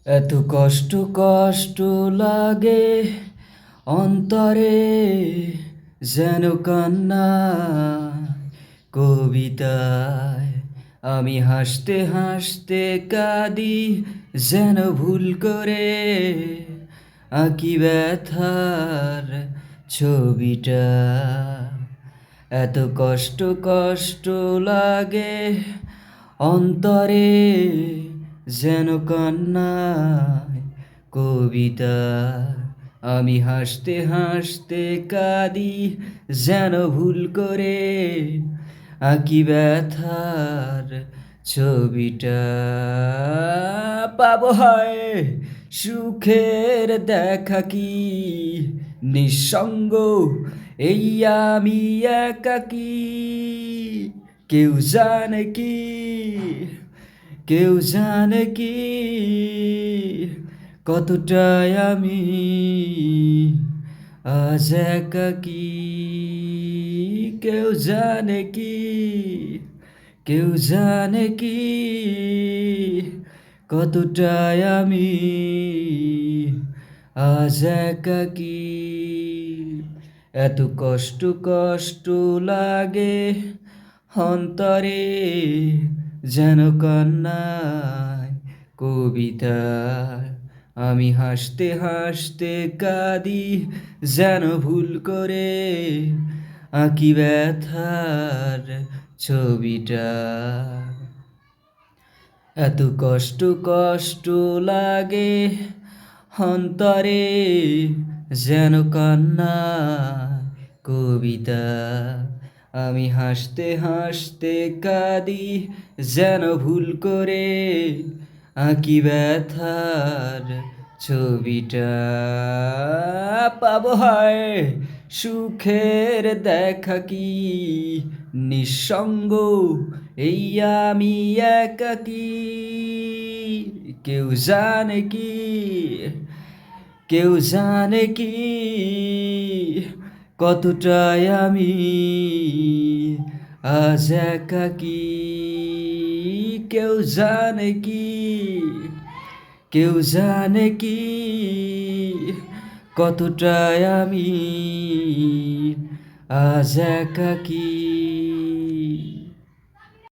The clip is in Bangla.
এত কষ্ট কষ্ট লাগে অন্তরে, যেন কান্না কবিতায়। আমি হাসতে হাসতে কাঁদি, যেন ভুল করে আঁকি ব্যথার ছবিটা। এত কষ্ট কষ্ট লাগে অন্তরে, যেন কান্নায় কবিতা। আমি হাসতে হাসতে কাঁদি, যেন ভুল করে আঁকি ব্যথার ছবিটা। পাবো হয় সুখের দেখা কি নিঃসঙ্গ, এই আমি একাকী। কেউ জানে কি, কেউ জানে কি, কতটাই আমি আজ একাকী। কেউ জানে কি, কেউ জানে কি, কতটাই আমি আজ একাকী। এত কষ্ট কষ্ট লাগে অন্তরে, যেন কান্নায় কবিতা। আমি হাসতে হাসতে কাঁদি, যেন ভুল করে আঁকি ব্যথার ছবিটা। এত কষ্ট কষ্ট লাগে অন্তরে, যেন কান্না কবিতা। আমি হাসতে হাসতে কাঁদি, যেন ভুল করে আঁকি ব্যথার ছবিটা। পাবো হয় সুখের দেখা কি নিঃসঙ্গ, এই আমি একাকী। কেউ জানে কি, কেউ জানে কি, কতটাই আমি আজ একাকী। কেউ জানে কি, কেউ জানে কি, কতটাই আমি আজ একাকী।